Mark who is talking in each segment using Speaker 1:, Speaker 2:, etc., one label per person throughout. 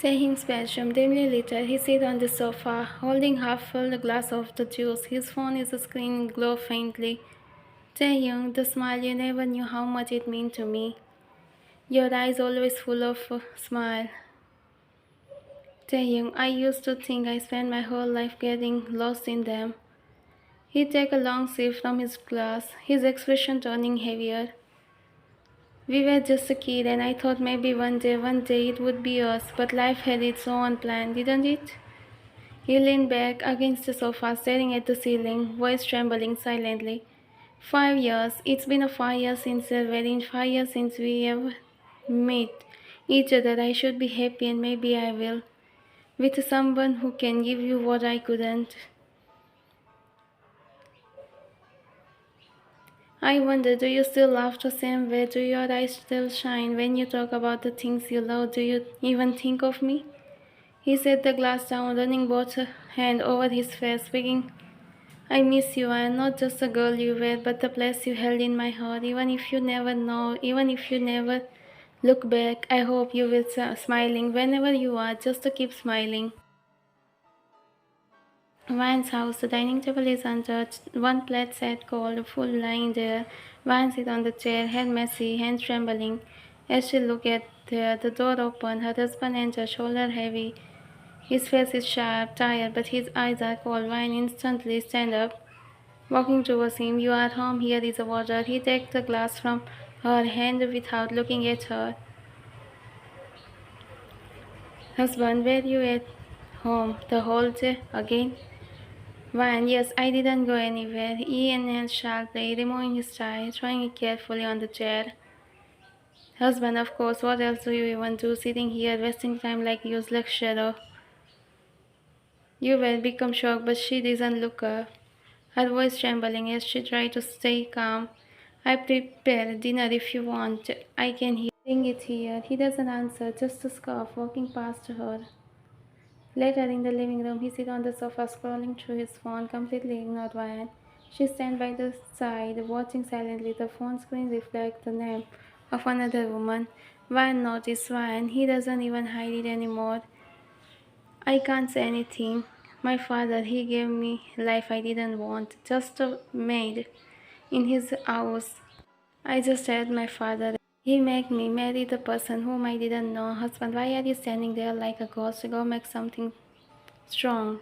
Speaker 1: Taehyung's bedroom, dimly lit, he sits on the sofa, holding half-filled glass of the juice. His phone is screen glow faintly. Taehyung, the smile, you never knew how much it meant to me. Your eyes always full of smile. Taehyung, I used to think I spent my whole life getting lost in them. He took a long sip from his glass, his expression turning heavier. We were just a kid and I thought maybe one day it would be us, but life had its own plan, didn't it? He leaned back against the sofa, staring at the ceiling, voice trembling silently. 5 years. It's been a 5 years since the wedding, 5 years since we ever met each other. I should be happy and maybe I will. With someone who can give you what I couldn't. I wonder, do you still laugh the same way? Do your eyes still shine when you talk about the things you love? Do you even think of me? He set the glass down, running both hands over his face, speaking, I miss you. I am not just the girl you were, but the place you held in my heart. Even if you never know, even if you never look back, I hope you will smiling whenever you are, just to keep smiling. Van's house, the dining table is untouched, one plate set cold, full lying there. Van sits on the chair, head messy, hands trembling. As she looked at there, the door opened, her husband enters, shoulder heavy. His face is sharp, tired, but his eyes are cold. Van instantly stand up, walking towards him. You are home, here is the water. He takes the glass from her hand without looking at her. Husband, were you at home the whole day again? Van, yes, I didn't go anywhere. He inhaled sharply, removing his tie, throwing it carefully on the chair. Husband, of course, what else do you even do sitting here wasting time like useless shadow? You will become shocked, but she doesn't look up, her voice trembling as she tried to stay calm. I prepared dinner if you want. I can hear. Bring it here. He doesn't answer, just a scarf walking past her. Later in the living room, he sits on the sofa scrolling through his phone, completely ignored Ryan. She stands by the side, watching silently. The phone screen reflects the name of another woman. Ryan noticed Ryan. He doesn't even hide it anymore. I can't say anything. My father, he gave me life I didn't want. Just a maid in his house. I just had my father. He made me marry the person whom I didn't know. Husband, why are you standing there like a ghost? Go make something strong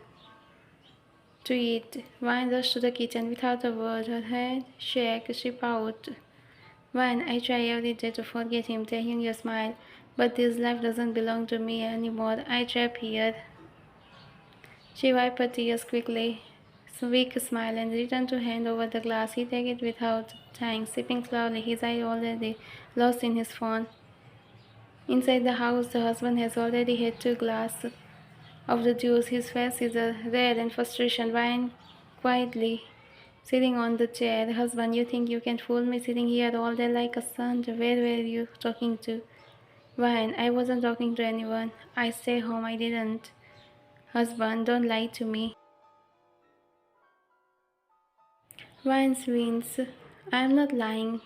Speaker 1: to eat. Wine rushed to the kitchen without a word. Her head shook. She pouted. Wine, I try every day to forget him, taking your smile. But this life doesn't belong to me anymore. I trap here. She wiped her tears quickly, weak smile, and returned to hand over the glass. He took it without thanks, sipping slowly, his eye already lost in his phone. Inside the house, the husband has already had 2 glasses of the juice. His face is red and frustration. Wine quietly sitting on the chair. Husband, you think you can fool me sitting here all day like a son? Where were you talking to? Wine, I wasn't talking to anyone. I stay home, I didn't. Husband, don't lie to me. Wine wins. I am not lying.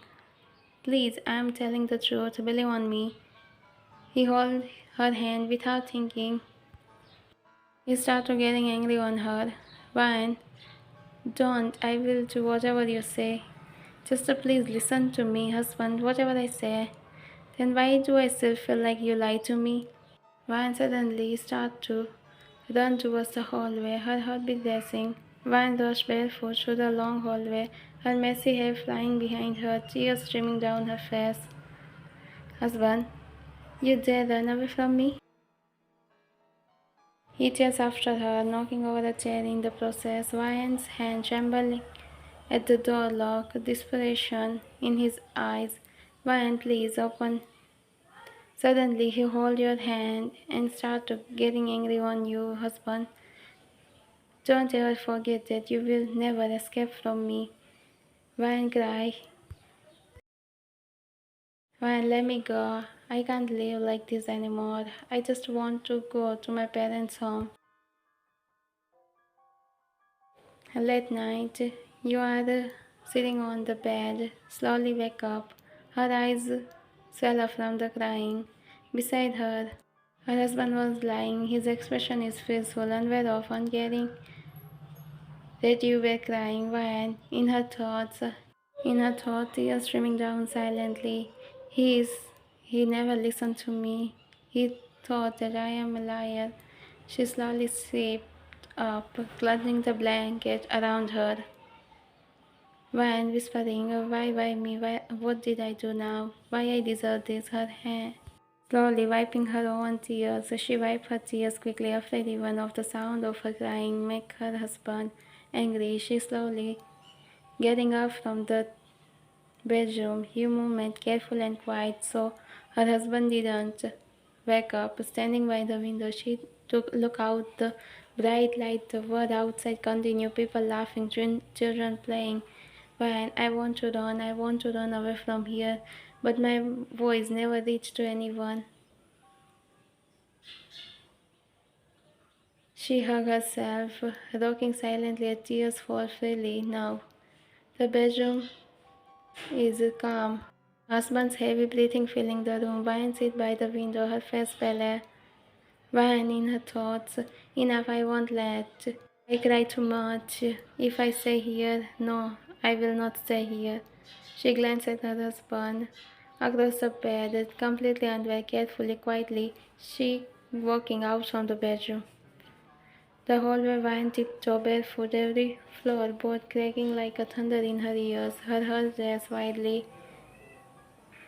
Speaker 1: Please, I am telling the truth. Believe on me. He held her hand without thinking. He started getting angry on her. Wine, don't. I will do whatever you say. Just please listen to me, husband, whatever I say. Then why do I still feel like you lie to me? Van suddenly started to run towards the hallway, her heartbeat racing. Van rushed barefoot through the long hallway, her messy hair flying behind her, tears streaming down her face. Husband, you dare run away from me? He chased after her, knocking over a chair in the process, Ryan's hand trembling at the door lock, desperation in his eyes. Ryan, please open. Suddenly he hold your hand and started getting angry on you, husband. Don't ever forget that you will never escape from me. Ryan cried. Ryan, let me go. I can't live like this anymore. I just want to go to my parents' home. Late night, you are sitting on the bed, slowly wake up. Her eyes swell from the crying. Beside her, Her husband was lying. His expression is peaceful, unaware of, uncaring that you were crying. When in her thoughts, tears streaming down silently. He is. He never listened to me. He thought that I am a liar. She slowly sat up, clutching the blanket around her. Van whispering, why me? What did I do now? Why I deserve this? Her hand slowly wiping her own tears. She wiped her tears quickly, afraid even of the sound of her crying make her husband angry. She slowly getting up from the bedroom. Her movement careful and quiet, so her husband didn't wake up. Standing by the window, she took look out the bright light. The world outside continued. People laughing, children playing. When I want to run away from here, but my voice never reached to anyone. She hugged herself, rocking silently as tears fall freely. Now, the bedroom is calm. Husband's heavy breathing filling the room. Vine sits by the window, her face pale. Vine in her thoughts. Enough, I won't let. I cry too much. If I stay here, no, I will not stay here. She glanced at her husband across the bed, completely unaware, carefully, quietly, she walking out from the bedroom. The hallway went tiptoe barefoot, every floorboard cracking like a thunder in her ears. Her heart raced wildly.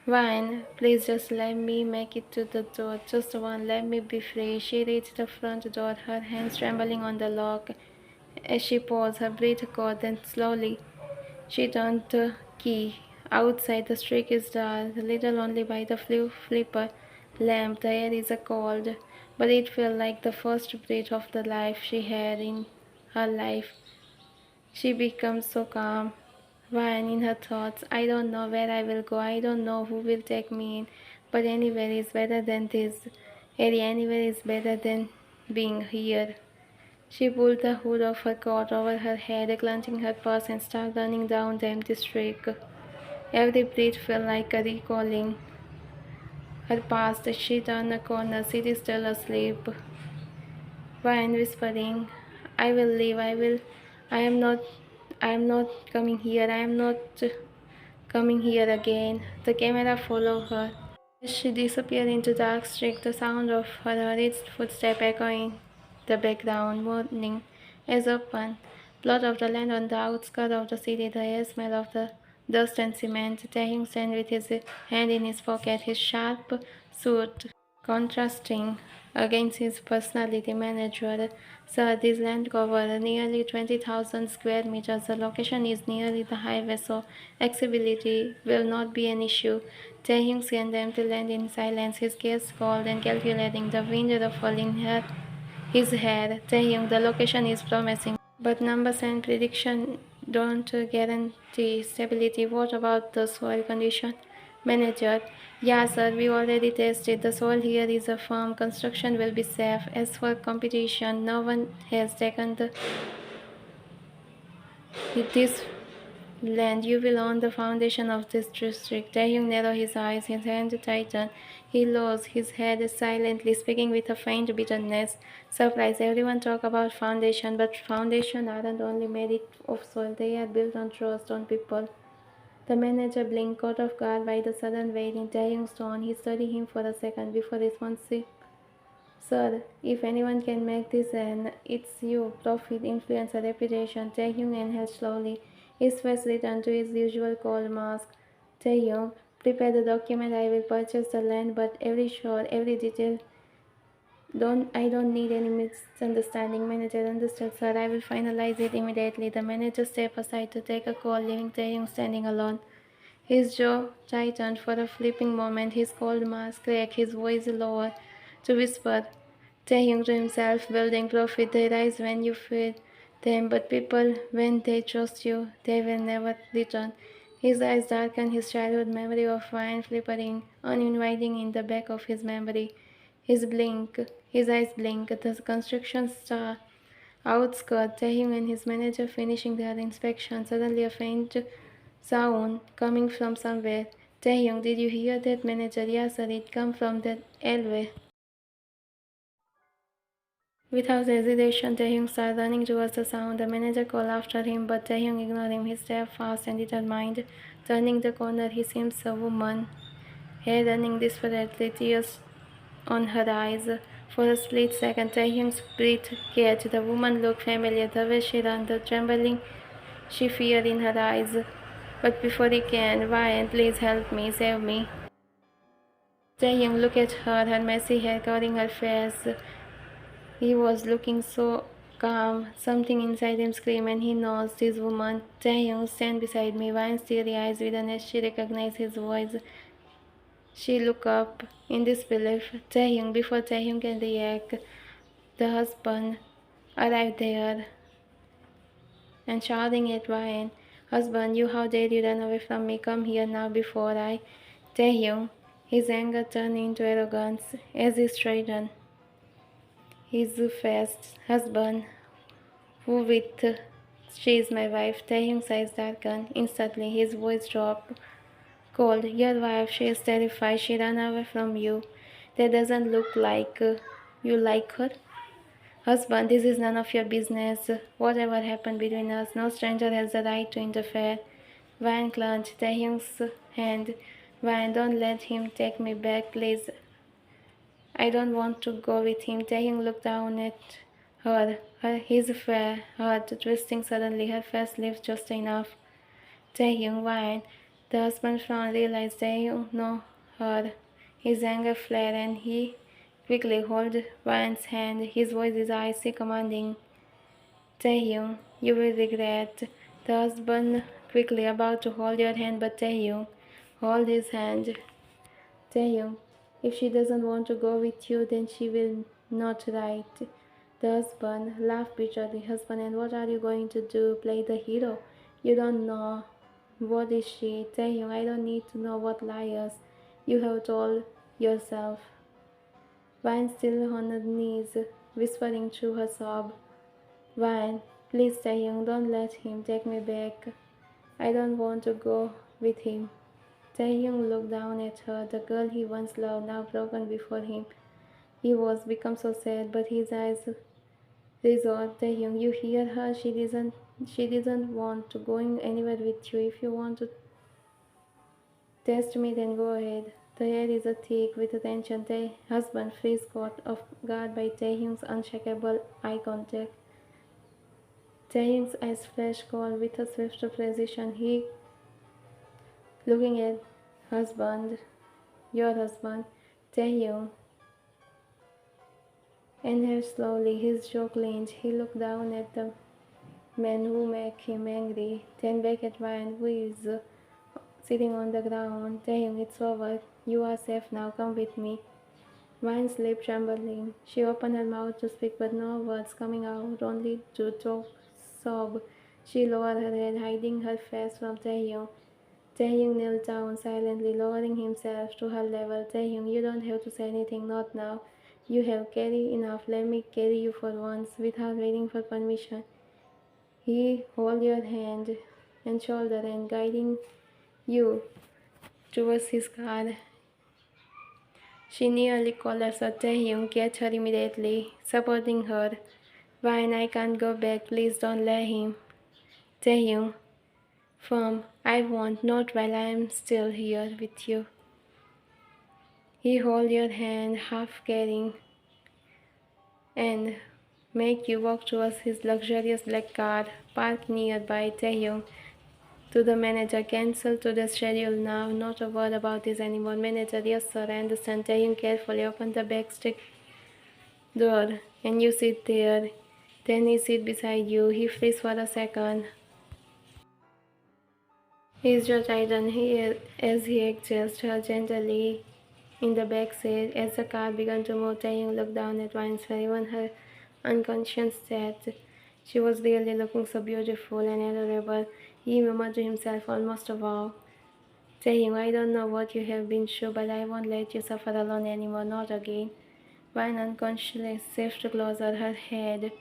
Speaker 1: Vine, please just let me make it to the door. Just one, let me be free. She reached the front door, her hands trembling on the lock. As she paused, her breath caught, then slowly she turned the key. Outside, the street is dark, lit only by the flipper lamp. The air is cold, but it felt like the first breath of the life she had in her life. She becomes so calm. When in her thoughts, I don't know where I will go, I don't know who will take me in, but anywhere is better than this. Anywhere is better than being here. She pulled the hood of her coat over her head, clenching her purse, and started running down the empty street. Every breath felt like a recalling her past. She turned a corner, city still asleep. Brian whispering, I will leave, I am not, I am not coming here, I am not coming here again. The camera followed her. As she disappeared into the dark street, the sound of her hurried footsteps echoing the background. Morning is open. Plot of the land on the outskirts of the city, the air smell of the dust and cement. Taehyung stands with his hand in his pocket, his sharp suit contrasting against his personality. Manager, sir, this land covers nearly 20,000 square meters. The location is nearly the highway, so accessibility will not be an issue. Taehyung scanned the empty land in silence, his gaze cold and calculating, the wind ruffling his hair. Taehyung, the location is promising, but numbers and prediction don't guarantee stability. What about the soil condition? Manager, yeah, sir, we already tested. The soil here is a firm. Construction will be safe. As for competition, no one has taken this land. You will own the foundation of this district. Taehyung narrowed his eyes, his hand tightened. He lost his head silently, speaking with a faint bitterness. Surprise! Everyone talk about foundation, but foundation aren't only made of soil. They are built on trust, on people. The manager blinked, caught off guard by the sudden weight in Taehyung's tone. He studied him for a second before responding. Sir, if anyone can make this and it's you. Profit, influence, a reputation. Taehyung inhaled slowly. His face returned to his usual cold mask. Taehyung, prepare the document. I will purchase the land, but every shot, every detail. I don't need any misunderstanding. Manager understood, sir. I will finalize it immediately. The manager stepped aside to take a call, leaving Taehyung standing alone. His jaw tightened for a fleeting moment, his cold mask cracked, his voice lowered to whisper. Taehyung to himself, building profit, they rise when you feed them, but people, when they trust you, they will never return. His eyes darkened, his childhood memory of wine flickering, uninviting in the back of his memory. His eyes blinked, the construction star outskirts, Taehyung and his manager finishing their inspection. Suddenly a faint sound coming from somewhere. Taehyung, did you hear that? Manager, yes sir, it come from that alleyway. Without hesitation, Taehyung started running towards the sound. The manager called after him, but Taehyung ignored him. He stepped fast and determined. Turning the corner, he seems a woman, hair running desperately, tears on her eyes. For a split second, Taehyung's breath caught. The woman looked familiar, the way she ran, the trembling she feared in her eyes. But before he can, Ryan, please help me, save me. Taehyung looked at her, her messy hair covering her face. He was looking so calm. Something inside him screamed, and he knows this woman. Taehyung, stand beside me. Ryan's teary eyes widen as she recognized his voice. She looked up in disbelief. Taehyung, before Taehyung can react, the husband arrived there and shouting at Ryan, husband, you, how dare you run away from me? Come here now before I. Taehyung, his anger turned into arrogance as he straightened his face. Husband, who with she is my wife. Taehyung's eyes darkened. Instantly his voice dropped. Cold, your wife, she is terrified. She ran away from you. That doesn't look like you like her. Husband, this is none of your business. Whatever happened between us, no stranger has the right to interfere. Van clenched Taehyung's hand. Van, don't let him take me back, please. I don't want to go with him. Taehyung looked down at his fair heart twisting suddenly. Her face lifted just enough. Taehyung whined. The husband frowned, realized Taehyung knew her. His anger flared, and he quickly held Ryan's hand. His voice is icy, commanding. Taehyung, you will regret. The husband quickly about to hold your hand, but Taehyung hold his hand. Taehyung, if she doesn't want to go with you, then she will not, right? The husband laughed bitterly. Husband, and what are you going to do? Play the hero? You don't know. What is she? Taehyung, I don't need to know what liars. You have told yourself. Vine still on her knees, whispering through her sob. Vine, please Taehyung, don't let him take me back. I don't want to go with him. Taehyung looked down at her, the girl he once loved, now broken before him. He was become so sad, but his eyes resolved. Taehyung, you hear her? She doesn't want to going anywhere with you. If you want to test me, then go ahead. The air is thick with attention. The husband freeze caught off guard by Taehyung's unshakable eye contact. Taehyung's eyes flashed cold with a swift precision. He looking at husband, your husband, Taehyung. Inhaled slowly, his jaw clenched. He looked down at the man who made him angry, then back at Ryan, who is sitting on the ground. Taehyung, it's over. You are safe now. Come with me. Ryan's lip trembling. She opened her mouth to speak, but no words coming out, only to sob. She lowered her head, hiding her face from Taehyung. Taehyung knelt down silently, lowering himself to her level. Taehyung, you don't have to say anything, not now. You have carried enough. Let me carry you for once, without waiting for permission. He held your hand and shoulder and guiding you towards his car. She nearly collapsed. Taehyung catch her immediately, supporting her. Ryan, I can't go back. Please don't let him. Taehyung, firm. I won't. Not while I am still here with you. He hold your hand, half carrying, and make you walk towards his luxurious black car, parked nearby. Taehyung, to the manager, cancel to the schedule now. Not a word about this anymore. Manager, yes sir, I understand. Taehyung carefully opened the backstreet door, and you sit there. Then he sit beside you. He freezes for a second. His jaw tightened as he adjusted her gently in the back seat. As the car began to move, Taehyung looked down at Winsford. Even her unconscious that she was really looking so beautiful and adorable. He murmured to himself, almost a wow. Taehyung, I don't know what you have been through, but I won't let you suffer alone anymore, not again. Wine unconsciously shifted closer, her head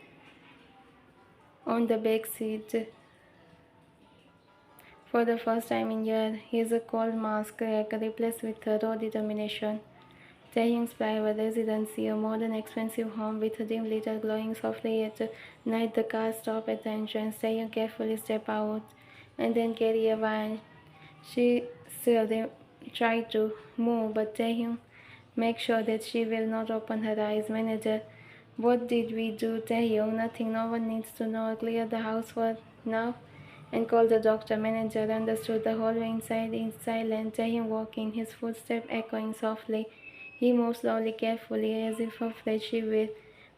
Speaker 1: on the back seat. For the first time in years, his cold mask crack replaced with a raw determination. Taehyung's private residency, a modern expensive home with a dim light glowing softly at night. The car stopped at the entrance. Taehyung carefully stepped out and then carried a van. She still tried to move, but Taehyung make sure that she will not open her eyes. Manager, what did we do, Taehyung? Nothing. No one needs to know. Clear the house for now and call the doctor. Manager understood. The hallway inside is silent. Taehyung walked in, his footsteps echoing softly. He moved slowly, carefully, as if afraid she will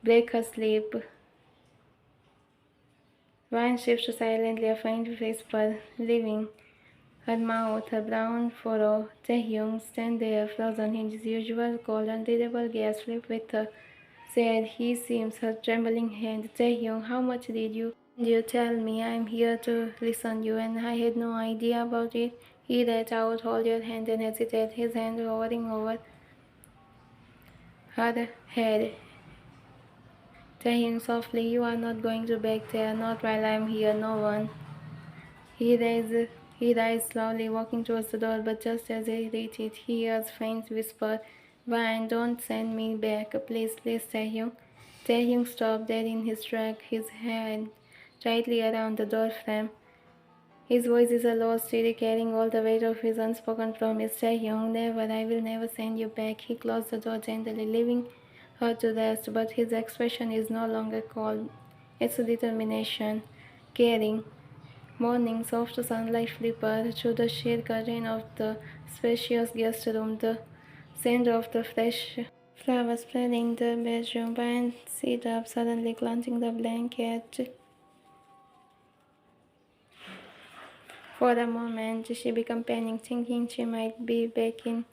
Speaker 1: break her sleep. Ryan shifted silently, a faint whisper leaving her mouth, her brown furrow. Taehyung stand there, frozen, his usual cold, unreadable gaze flipped with her. Said he seems her trembling hand. Taehyung, how much did you tell me? I'm here to listen you, and I had no idea about it. He reached out, hold your hand, and hesitated, his hand hovering over her head. Taehyung softly, you are not going to back there, not while I'm here, no one. He raised he rised slowly, walking towards the door, but just as he reached it, he heard a faint whisper, Vine, don't send me back, please, please, Taehyung. Taehyung stopped dead in his track, his hand tightly around the door frame. His voice is a low, steady, carrying all the weight of his unspoken promise. Taehyung, never, I will never send you back. He closed the door gently, leaving her to rest, but his expression is no longer cold. It's determination, caring. Morning, soft sunlight flickered through the sheer curtain of the spacious guest room. The scent of the fresh flowers spread in the bedroom. Brian sat up, suddenly clutching the blanket. For a moment, she became panicked, thinking she might be back in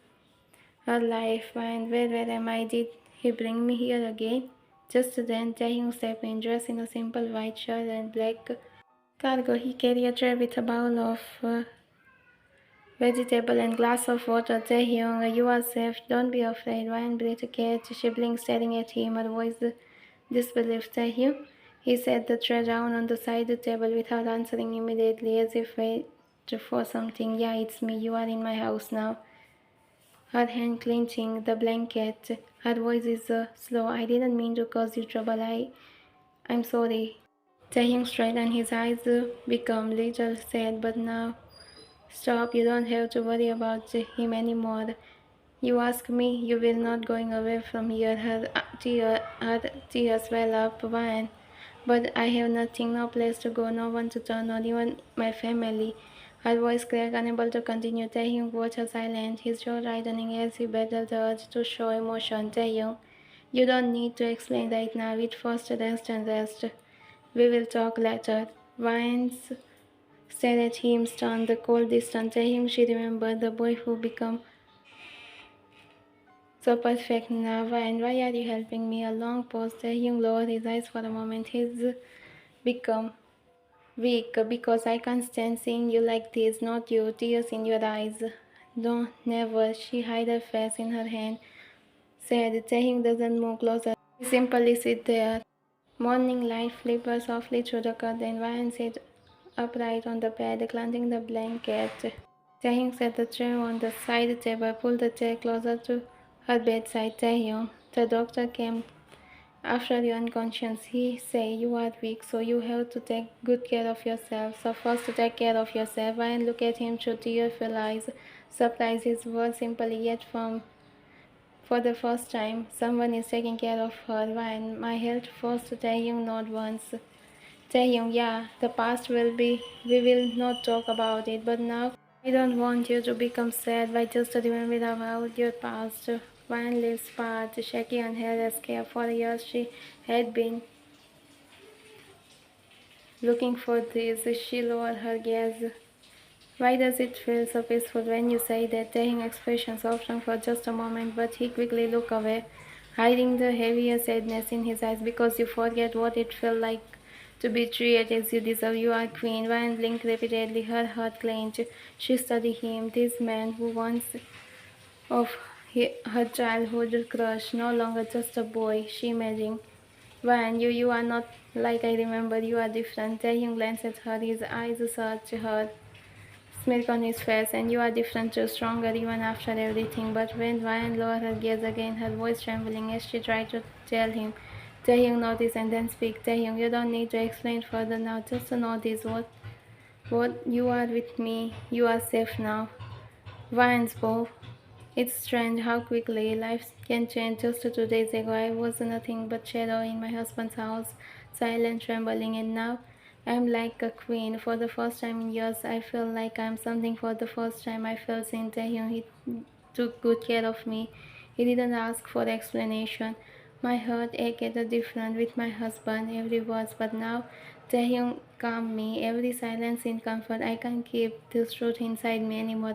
Speaker 1: her life. And where am I? Did he bring me here again? Just then, Taehyung stepped in, dressed in a simple white shirt and black cargo. He carried a tray with a bowl of vegetable and glass of water. Taehyung, you are safe. Don't be afraid. Ryan breathed a cat, shivering, staring at him. Her voice disbelief. Taehyung. He set the tray down on the side table without answering immediately, as if wait for something. Yeah, it's me. You are in my house now. Her hand clenching the blanket. Her voice is slow. I didn't mean to cause you trouble. I'm sorry. Taehyung straightened, his eyes become little sad, but now stop, you don't have to worry about him anymore. You ask me, you will not going away from here. Her tears well up, Wine. But I have nothing, no place to go, no one to turn on, even my family. Her voice cracked, unable to continue. Taehyung watched her silent, his jaw tightening as he battled the urge to show emotion. Taehyung, you don't need to explain right now. It first rest and rest. We will talk later. Vines stared at him, stunned. The cold distant Taehyung, she remembered the boy who became so perfect now. And why are you helping me? A long pause. Taehyung lowered his eyes for a moment. He's become weak because I can't stand seeing you like this. Not you. Tears in your eyes. No, never. She hid her face in her hand. Said Taehyung doesn't move closer. He simply sit there. Morning light flickered softly through the curtain. Ryan sat upright on the bed, clenching the blanket. Taehyung set the tray on the side table, pulled the chair closer to her bedside. Taehyung, the doctor came after you're unconscious. He say you are weak, so you have to take good care of yourself. So first to take care of yourself. And look at him through tearful eyes. Surprised his words simply yet firm. For the first time, someone is taking care of her. And my health first. Taehyung not once. Taehyung, yeah, the past will be. We will not talk about it, but now. I don't want you to become sad by just remembering about your past. One lips part, shaky and hair escape. For years she had been looking for this. She lowered her gaze. Why does it feel so peaceful when you say that? Taking expression softened for just a moment, but he quickly looked away, hiding the heavier sadness in his eyes. Because you forget what it felt like to be treated as you deserve. You are queen. Ryan blinked repeatedly, her heart clenched. She studied him, this man who once of her childhood crush, no longer just a boy, she imagined. Ryan, you are not like I remember, you are different. Taehyung glanced at her, his eyes searched her smirk on his face, and you are different too, stronger even after everything. But when Ryan lowered her gaze again, her voice trembling as she tried to tell him, Taehyung noticed and then speak. Taehyung, you don't need to explain further now, just to know this, what you are with me, you are safe now. Ryan spoke. It's strange how quickly life can change. Just 2 days ago, I was nothing but shadow in my husband's house, silent, trembling, and now I'm like a queen. For the first time in years, I feel like I'm something. For the first time, I felt seen. Taehyung, he took good care of me. He didn't ask for explanation. My heart ached different with my husband, every word, but now Taehyung calmed me. Every silence in comfort. I can't keep this truth inside me anymore.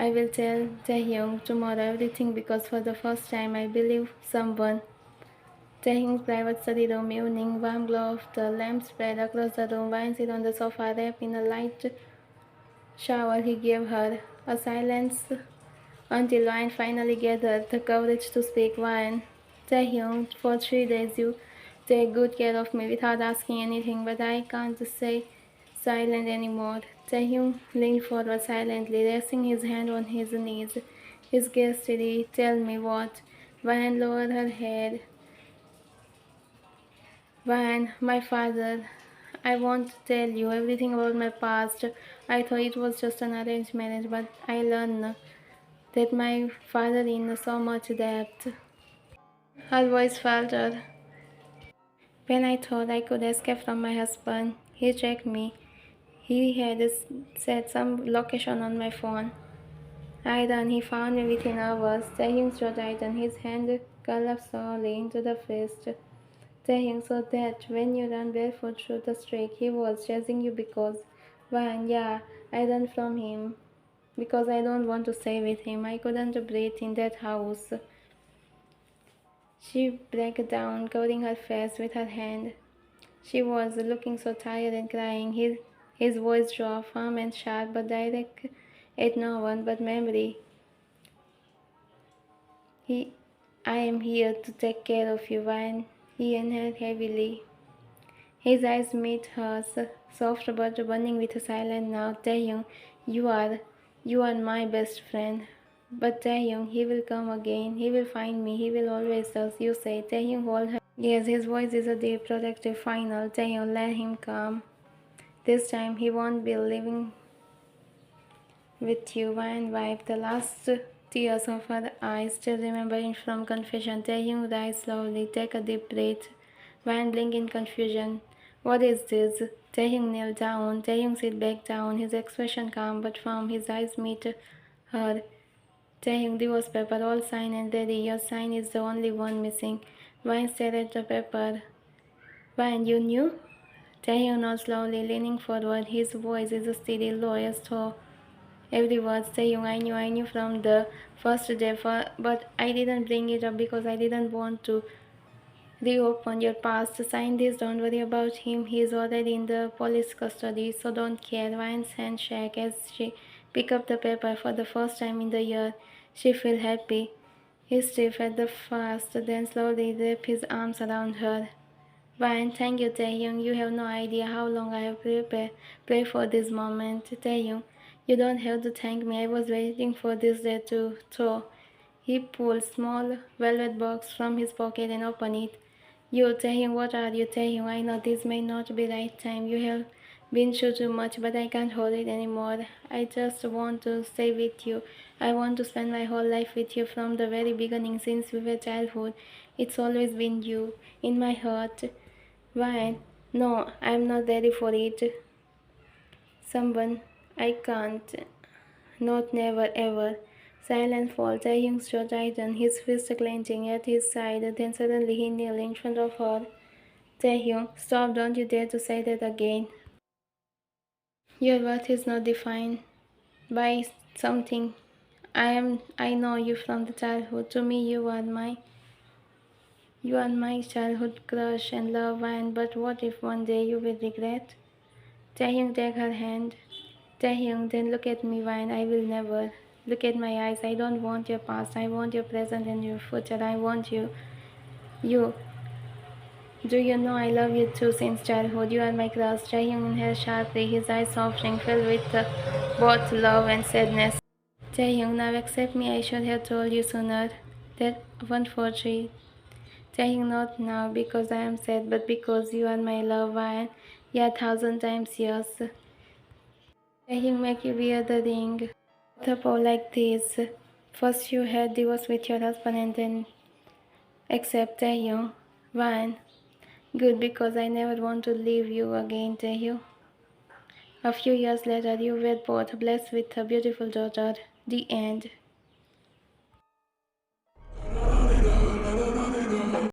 Speaker 1: I will tell Taehyung tomorrow everything because for the first time I believe someone. Taehyung's private study room evening, warm glow of the lamp spread across the room. Wine sit on the sofa, wrapped in a light shower he gave her. A silence until Wine finally gathered the courage to speak. Wine, Taehyung, for 3 days you take good care of me without asking anything, but I can't stay silent anymore. Taehyung leaned forward silently, resting his hand on his knees, his gaze steady. Tell me what? Wine lowered her head. Wine, my father. I want to tell you everything about my past. I thought it was just an arranged marriage, but I learned that my father in so much depth. Her voice faltered. When I thought I could escape from my husband, he checked me. He had set some location on my phone. I ran, he found me within hours. Taehyung shot tightened, his hand collapsed slowly into the fist. Taehyung saw that when you ran barefoot through the street, he was chasing you because, well, yeah, I ran from him because I don't want to stay with him. I couldn't breathe in that house. She broke down, covering her face with her hand. She was looking so tired and crying. His voice dropped, firm and sharp, but direct at no one but memory. He, I am here to take care of you, Ryan. He inhaled heavily. His eyes met hers, soft but burning with a silent now. Taehyung, you are, you are my best friend. But Taehyung, he will come again. He will find me. He will always does. You say. Taehyung hold her. Yes, his voice is a deep, protective, final. Taehyung, let him come. This time he won't be living with you. Ryan wiped the last tears of her eyes, still remembering from confession. Taehyung rise slowly. Take a deep breath. Ryan blinked in confusion. What is this? Taehyung knelt down. Taehyung sit back down, his expression calm but firm. His eyes meet her. Taehyung, divorce paper, all signed and ready. Your sign is the only one missing. Ryan stared at the paper. Ryan, you knew? Taehyung nodded slowly, leaning forward. His voice is steady, low as though every word. Taehyung, I knew from the first day, but I didn't bring it up because I didn't want to reopen your past. Sign this, don't worry about him. He is already in the police custody, so don't care. Ryan's hand shook as she picked up the paper for the first time in the year. She felt happy. He stiff at the first, then slowly wrapped his arms around her. Ryan, thank you, Taehyung. You have no idea how long I have prayed for this moment. Taehyung, you don't have to thank me. I was waiting for this day too. So he pulled small velvet box from his pocket and opened it. You, Taehyung, what are you, Taehyung? I know this may not be right time. You have been through too much, but I can't hold it anymore. I just want to stay with you. I want to spend my whole life with you from the very beginning, since we were childhood. It's always been you in my heart. Why? No, I'm not ready for it. Someone, I can't. Not never ever. Silence falls. Taehyung's jaw tightened, his fist clenching at his side. Then suddenly he kneeled in front of her. Taehyung, stop! Don't you dare to say that again. Your worth is not defined by something. I know you from the childhood. To me, you are my childhood crush and love. And but what if one day you will regret? Taehyung take her hand. Taehyung, then look at me, Vine. I will never. Look at my eyes. I don't want your past. I want your present and your future. I want you. You. Do you know I love you too since childhood? You are my crush. Taehyung inhaled sharply, his eyes softening, filled with both love and sadness. Taehyung, now accept me. I should have told you sooner. That 143. Taehyung, not now because I am sad, but because you are my love one. Yeah, 1,000 times yes. Taehyung, make you wear the ring. The poll like this. First you had divorce with your husband and then accept Taehyung. One. Good, because I never want to leave you again, Taehyung. A few years later, you were both blessed with a beautiful daughter. The end.